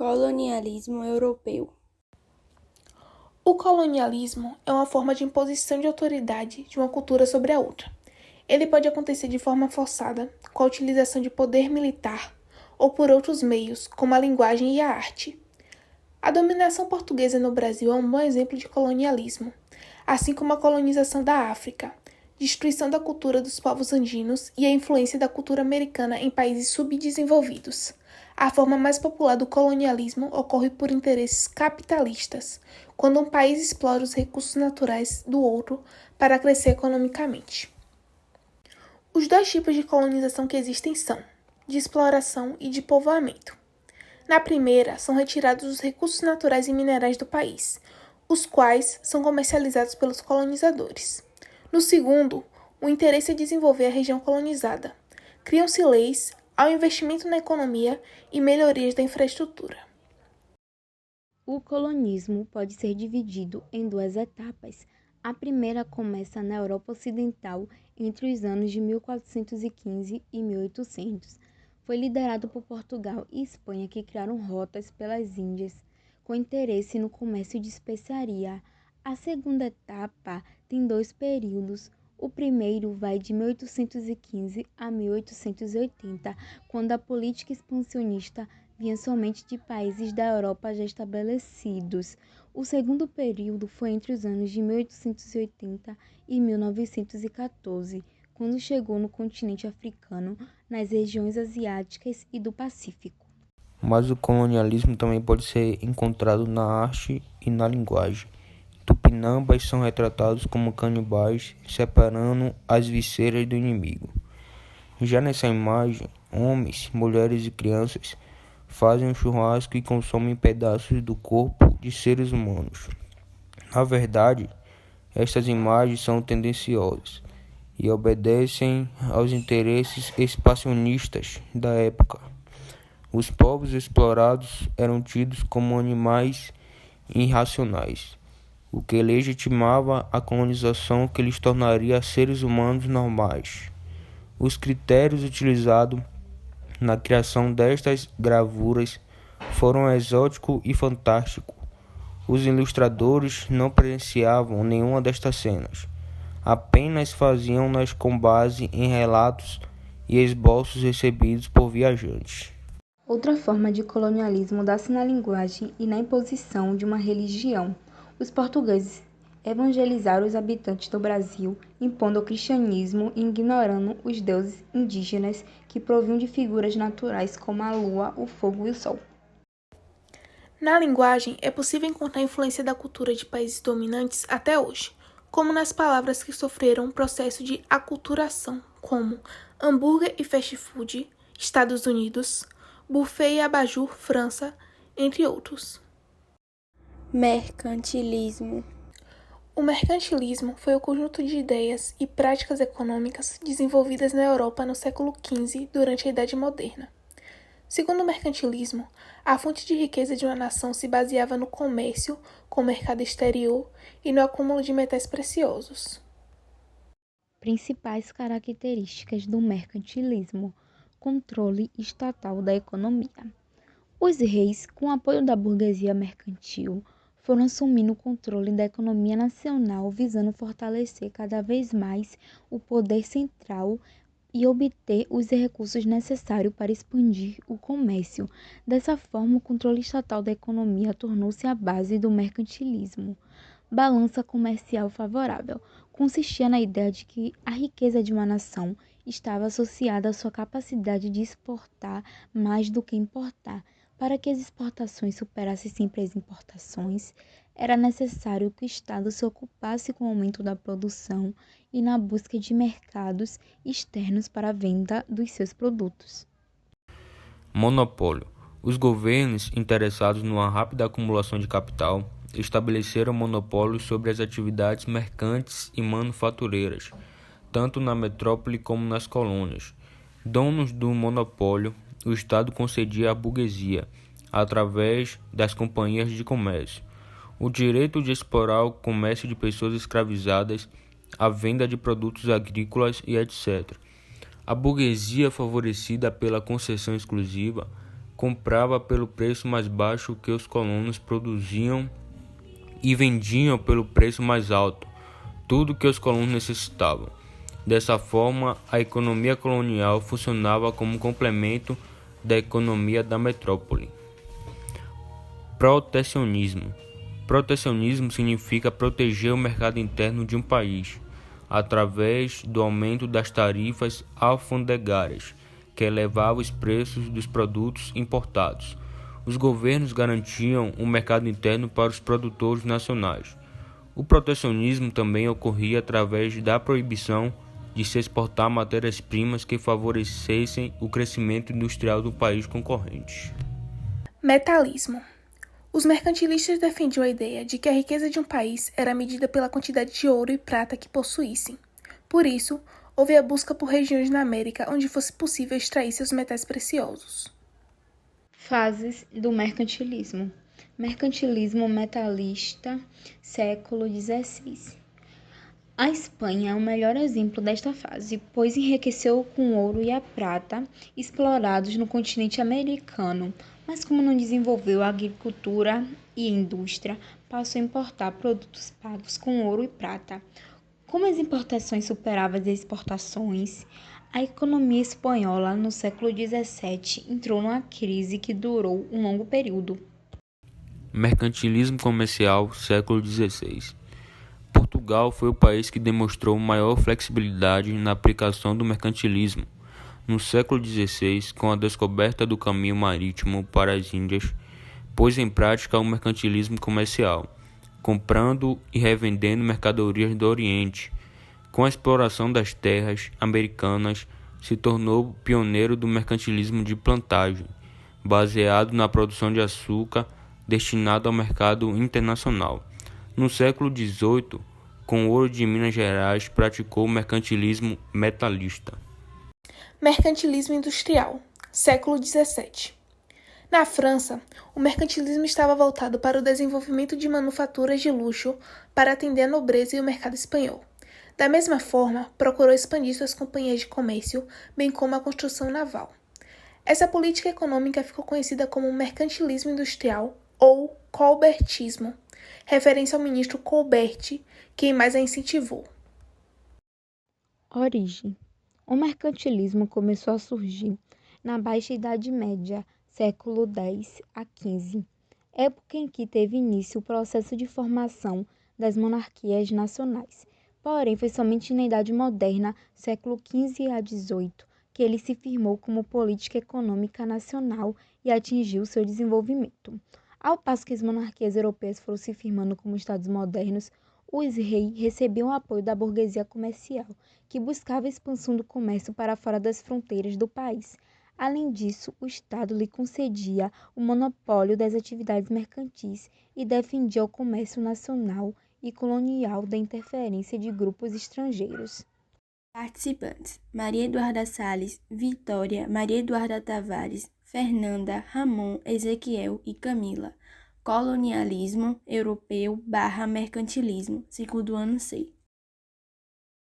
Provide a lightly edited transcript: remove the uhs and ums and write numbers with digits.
Colonialismo europeu. O colonialismo é uma forma de imposição de autoridade de uma cultura sobre a outra. Ele pode acontecer de forma forçada, com a utilização de poder militar, ou por outros meios, como a linguagem e a arte. A dominação portuguesa no Brasil é um bom exemplo de colonialismo, assim como a colonização da África, destruição da cultura dos povos andinos e a influência da cultura americana em países subdesenvolvidos. A forma mais popular do colonialismo ocorre por interesses capitalistas, quando um país explora os recursos naturais do outro para crescer economicamente. Os dois tipos de colonização que existem são de exploração e de povoamento. Na primeira, são retirados os recursos naturais e minerais do país, os quais são comercializados pelos colonizadores. No segundo, o interesse é desenvolver a região colonizada. Criam-se leis ao investimento na economia e melhorias da infraestrutura. O colonismo pode ser dividido em duas etapas. A primeira começa na Europa Ocidental entre os anos de 1415 e 1800. Foi liderado por Portugal e Espanha, que criaram rotas pelas Índias com interesse no comércio de especiaria. A segunda etapa tem dois períodos. O primeiro vai de 1815 a 1880, quando a política expansionista vinha somente de países da Europa já estabelecidos. O segundo período foi entre os anos de 1880 e 1914, quando chegou no continente africano, nas regiões asiáticas e do Pacífico. Mas o colonialismo também pode ser encontrado na arte e na linguagem. Tupinambas são retratados como canibais, separando as visceras do inimigo. Já nessa imagem, homens, mulheres e crianças fazem um churrasco e consomem pedaços do corpo de seres humanos. Na verdade, estas imagens são tendenciosas e obedecem aos interesses expansionistas da época. Os povos explorados eram tidos como animais irracionais, o que legitimava a colonização que lhes tornaria seres humanos normais. Os critérios utilizados na criação destas gravuras foram exótico e fantástico. Os ilustradores não presenciavam nenhuma destas cenas, apenas faziam-nas com base em relatos e esboços recebidos por viajantes. Outra forma de colonialismo dá-se na linguagem e na imposição de uma religião. Os portugueses evangelizaram os habitantes do Brasil, impondo o cristianismo e ignorando os deuses indígenas que provinham de figuras naturais como a lua, o fogo e o sol. Na linguagem, é possível encontrar a influência da cultura de países dominantes até hoje, como nas palavras que sofreram um processo de aculturação, como hambúrguer e fast food, Estados Unidos, buffet e abajur, França, entre outros. Mercantilismo. O mercantilismo foi o conjunto de ideias e práticas econômicas desenvolvidas na Europa no século XV durante a Idade Moderna. Segundo o mercantilismo, a fonte de riqueza de uma nação se baseava no comércio com o mercado exterior e no acúmulo de metais preciosos. Principais características do mercantilismo: controle estatal da economia. Os reis, com apoio da burguesia mercantil, foram assumindo o controle da economia nacional, visando fortalecer cada vez mais o poder central e obter os recursos necessários para expandir o comércio. Dessa forma, o controle estatal da economia tornou-se a base do mercantilismo. Balança comercial favorável. Consistia na ideia de que a riqueza de uma nação estava associada à sua capacidade de exportar mais do que importar. Para que as exportações superassem sempre as importações, era necessário que o Estado se ocupasse com o aumento da produção e na busca de mercados externos para a venda dos seus produtos. Monopólio. Os governos, interessados numa rápida acumulação de capital, estabeleceram monopólios sobre as atividades mercantes e manufatureiras, tanto na metrópole como nas colônias. Donos do monopólio, o Estado concedia à burguesia, através das companhias de comércio, o direito de explorar o comércio de pessoas escravizadas, a venda de produtos agrícolas e etc. A burguesia, favorecida pela concessão exclusiva, comprava pelo preço mais baixo que os colonos produziam e vendiam pelo preço mais alto tudo que os colonos necessitavam. Dessa forma, a economia colonial funcionava como um complemento da economia da metrópole. Protecionismo. Protecionismo significa proteger o mercado interno de um país, através do aumento das tarifas alfandegárias, que elevavam os preços dos produtos importados. Os governos garantiam um mercado interno para os produtores nacionais. O protecionismo também ocorria através da proibição de se exportar matérias-primas que favorecessem o crescimento industrial do país concorrente. Metalismo. Os mercantilistas defendiam a ideia de que a riqueza de um país era medida pela quantidade de ouro e prata que possuíssem. Por isso, houve a busca por regiões na América onde fosse possível extrair seus metais preciosos. Fases do mercantilismo. Mercantilismo metalista, século XVI. A Espanha é o melhor exemplo desta fase, pois enriqueceu com o ouro e a prata explorados no continente americano, mas como não desenvolveu a agricultura e a indústria, passou a importar produtos pagos com ouro e prata. Como as importações superavam as exportações, a economia espanhola no século XVII entrou numa crise que durou um longo período. Mercantilismo comercial, século XVI. Portugal foi o país que demonstrou maior flexibilidade na aplicação do mercantilismo. No século XVI, com a descoberta do caminho marítimo para as Índias, pôs em prática o mercantilismo comercial, comprando e revendendo mercadorias do Oriente. Com a exploração das terras americanas, se tornou pioneiro do mercantilismo de plantagem, baseado na produção de açúcar destinado ao mercado internacional. No século XVIII, com o ouro de Minas Gerais, praticou o mercantilismo metalista. Mercantilismo industrial, século XVII. Na França, o mercantilismo estava voltado para o desenvolvimento de manufaturas de luxo para atender a nobreza e o mercado espanhol. Da mesma forma, procurou expandir suas companhias de comércio, bem como a construção naval. Essa política econômica ficou conhecida como mercantilismo industrial ou colbertismo, referência ao ministro Colbert, quem mais a incentivou. Origem. O mercantilismo começou a surgir na Baixa Idade Média, século X a XV, época em que teve início o processo de formação das monarquias nacionais. Porém, foi somente na Idade Moderna, século XV a XVIII, que ele se firmou como política econômica nacional e atingiu seu desenvolvimento. Ao passo que as monarquias europeias foram se firmando como estados modernos, os reis recebiam o apoio da burguesia comercial, que buscava a expansão do comércio para fora das fronteiras do país. Além disso, o Estado lhe concedia o monopólio das atividades mercantis e defendia o comércio nacional e colonial da interferência de grupos estrangeiros. Participantes: Maria Eduarda Salles, Vitória, Maria Eduarda Tavares, Fernanda, Ramon, Ezequiel e Camila. Colonialismo europeu / mercantilismo, segundo ano C.